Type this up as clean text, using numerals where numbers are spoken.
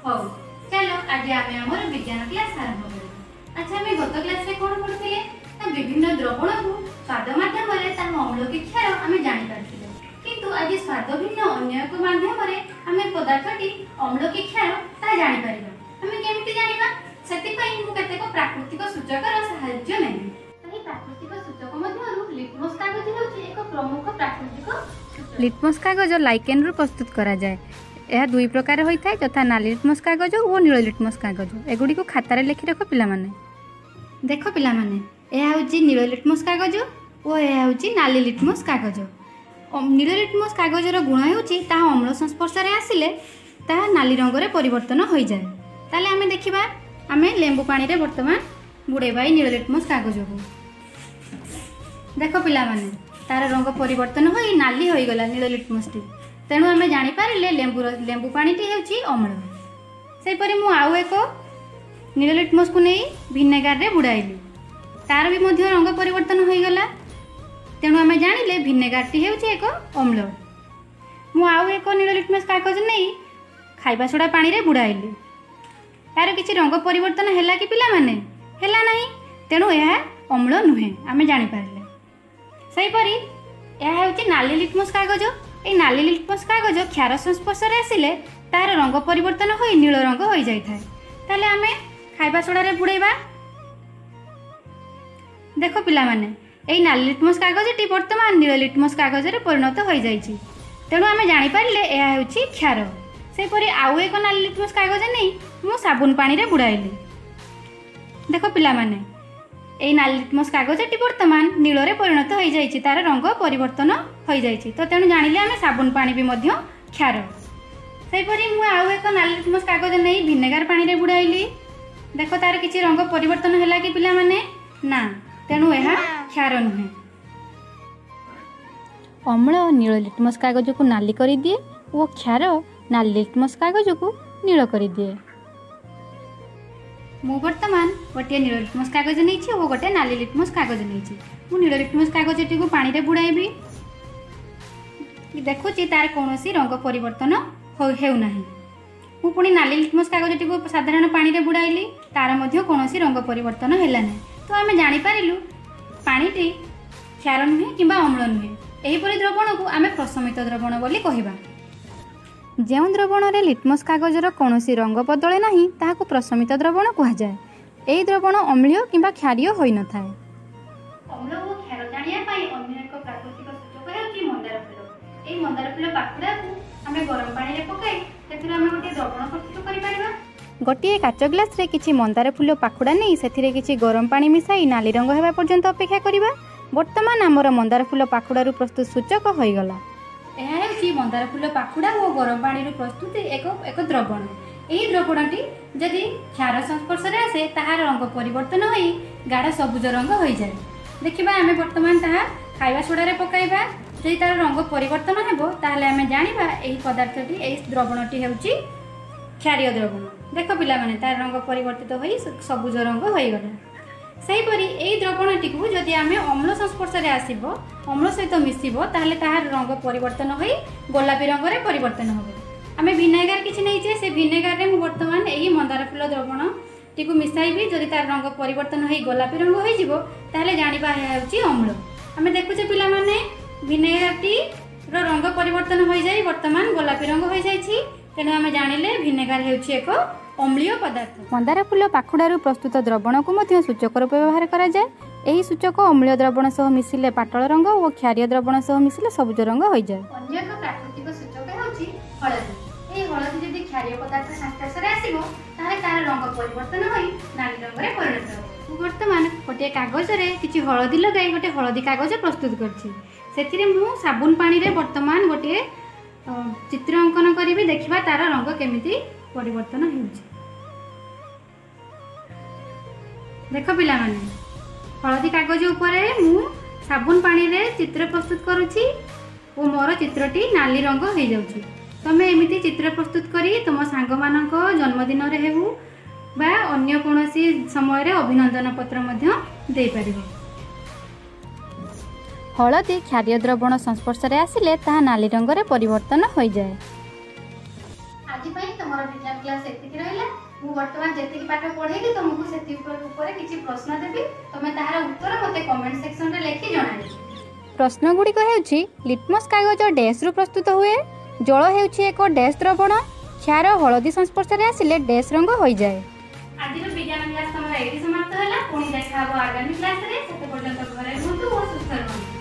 हो चलो आज आमे हमर विज्ञान क्लास आरंभ करिया। अच्छा आमे गत क्लास रे कोन पढुथिले ना विभिन्न द्रवण को स्वाद माध्यम रे ता अम्ल की क्षार आमे जानि पारथिले, किंतु आज स्वाद भिन्न अन्य एक माध्यम रे आमे पदार्थटी अम्ल की क्षार ता जानि पारिबा। आमे केमिति जानिबा सेति पई मु केतेक प्राकृतिक सूचकर सहाय्य नेबी। तही प्राकृतिक सूचक मध्यरु लिटमस कागज होछि एक प्रमुख प्राकृतिक। लिटमस कागज लाइकेन रु प्रस्तुत करा जाय। यह दुई प्रकार होता है यथा नाली लिटमस कागज और नील लिटमस कागज। एगुड़ी को खातार लिखि रख पिला माने। देख पिला माने यह होची नील लिटमस कागज और यह होची नाली लिटमस कागज। नील लिटमस कागजर गुण होची ता अम्ल संस्पर्श रे आसिले ता नाली रंग रे परिवर्तन हो जाए। ताले आमे देखिबा आमे लेंबू पानी रे वर्तमान बुड़ेबा नील लिटमस कागज को। देख पिला माने तार रंग परिवर्तन होई नाली होई गला नील लिटमस टी। तेणु आमे जानि पारिले लेंबू पानी टी हेउची अम्ल। सेपरि मु आउ एक नील लिटमस को नहीं भिनेगार रे बुड़ाइली, तार भी मध्य रंग परिवर्तन हो गला। तेणु आमे जानिले भिनेगार टी हेउची एक अम्ल। मु आउ एक नील लिटमस कागज नहीं खाइबा सोडा पानी रे बुड़ाइली, तार किछि रंग परिवर्तन हैला कि पिला माने हैला नहीं। तेणु यह अम्ल नुहे आमे जानि पारिले। सेपरि यह हेउची नाली लिटमस कागज। ए नाली लिटमस कागज क्षार संस्पर्श रे आसिले तार रंग परिवर्तन होई नील रंग हो जाय थाए। ताले आमे खाइबा सोडा रे बुड़ेबा। देखो पिला माने ए नाली लिटमस कागज टी वर्तमान नील लिटमस कागज रे परिणत हो जायछि। तेणु आमे जानि पारिले एहा हेउछि क्षार। सेपरि आउ एक नाली लिटमस कागज नहीं मु साबुन पानी रे बुड़ाइली। देखो पिला माने ए नाली लिटमस कागज टी वर्तमान नील रे परिणत हो जायछि, तार रंग परिवर्तन हो जायछि। तो तेणु जानिले आमे साबुन पानी भी मध्य क्षार। सेपरि मु आउ एक नाली लिटमस कागज नहीं भिनेगार पानी रे बुड़ाइली। देखो तार किछि रंग परिवर्तन हैला कि पिला माने ना। तेणु यह क्षार नुहे। अम्ल नील लिटमस कागज को नाली करि दिए और क्षार नाली लिटमस कागज को नील करि दिए। मु वर्तमान गोटे नील लिटमस कागज नहीं और गोटे नाली लिटमस कागज नहीं। मु नील लिटमस कागज टी को पानी रे बुड़ाइबी। देखुची तार कौनसी रंग परिवर्तन हेउ नाही। मु पुणी नाली लिटमस कागज टी को साधारण पानी रे बुड़ाइली, तार मध्य कौनसी रंग परिवर्तन हैला नाही। तो आमे जानि पारिलु पानी टी क्षार नुहे किंबा अम्ल नुहे। एहीपरि द्रवण को आमे प्रशमित द्रवण बोली कहिबा। जो द्रवण रे लिटमस कागजर कौनसी रंग बदले नाही ताहाको प्रशमित द्रवण कहा जाए। एही द्रवण अम्लीय किंबा क्षारीय होई न थाए। अम्ल और क्षार जानिया पई अन्य एक प्राकृतिक सूचक हेउची मंदार फूल। एही मंदार फूल पाखुडा को आमे गरम पानी रे पकाई सेथिरे आमे गोटे द्रवण प्रस्तुत करि परिबा। गोटे काच ग्लास रे किछि मंदार फूल पाखुडा नहीं सेथिरे किछि गरम पानी मिसाई नाली रंग हेबा पर्यंत अपेक्षा करिबा। वर्तमान आमर मंदार फूल पाखुडा रु प्रस्तुत सूचक होई गला। यह हेउची मंदार फूल पाखुडा और गरम पानी रू प्रस्तुत एक द्रवण। एही द्रवणटी जदि क्षार संस्पर्श रे आसे ताहार रंग परिवर्तन होई गाढ़ सबुज रंग हो जाए। देखिबा आमे वर्तमान ताहा खाइबा सोडा रे पकाइबा, जदि तार रंग परिवर्तन हेबो ताहले आमे जानिबा एही पदार्थटी एही द्रवणटी हेउची क्षारीय द्रवण। देखो पिला माने तार रंग परिवर्तित होई सबुज रंग होई गला। सेहीपरि एही द्रवणटी को जदि आमे अम्ल संस्पर्श रे आसीबो, अम्ल सहित मिसिबो, ताहले ताहार रंग परिवर्तन होई गोलापी रंग रे परिवर्तन होबो। आमे विनेगार किछि नै जे से विनेगार रे मु वर्तमान एही मंदार फूल द्रवण टी को मिसाइबी। जदि तार रंग परिवर्तन होई गोलापी रंग होई जिवो ताहले जानिबा हे हेउची अम्ल। आमे देखुचे पिला माने विनेगार टी रो रंग परिवर्तन होई जाई वर्तमान गोलापी रंग होई जाईछि। तेणु आमे जानिले विनेगार हेउची एक अम्लीय पदार्थ। मंदार फूल पाखुडारू प्रस्तुत द्रवण को मध्य सूचक रूप व्यवहार करा जाए। एही सूचक अम्लीय द्रवण सह मिसिले पातळ रंग और क्षारीय द्रवण सह मिसिले सबुज रंग होई जाए। अन्य एक प्राकृतिक सूचक हेउची हळदी। एही हळदी जदि क्षारीय पदार्थ संस्पर्श रे आसीबो ताहे तार रंग परिवर्तन होई नाली रंग रे परिणत होबो। वर्तमान गोटे कागज रे किछि हळदी लगाई गोटे हळदी कागज प्रस्तुत करछि। सेथिरे मु साबुन पानी रे वर्तमान गोटे चित्र अंकन करिबी। देखिबा तार रंग केमिति परिवर्तन हेउछि। देख पिला माने हळदी कागज उपरे मु साबुन पानी रे चित्र प्रस्तुत करूछि और मोर चित्रटी नाली रंग हो जाउछि। तमे एमिति चित्र प्रस्तुत करी तुम सांग मानक जन्मदिन रे हेबु बा अन्य कोनोसी समय रे अभिनंदन पत्र मध्य देई परिबो। हळदी क्षारीय द्रवण संस्पर्श रे आसिले ताहा नाली रंग रे परिवर्तन हो जाए। आज तुम विज्ञान क्लास एतिक रहा मु वर्तमान जी पाठ पढ़ेली तुमको से किसी प्रश्न देवी तुम्हें तार उत्तर मत कमेंट सेक्शन में लिखि जन। प्रश्न गुड़िक हेउछि लिटमस कागज डैश रु प्रस्तुत हुए। जल हेउछि एक डैश द्रवण, क्षार हलदी संस्पर्श रे आसिले डैश रंग हो जाए। आज विज्ञान क्लास तुम ये समाप्त है। पुणी देखा आगामी क्लास रे। सेते पर्यंत घरे रुहतु और सुस्थ रहतु।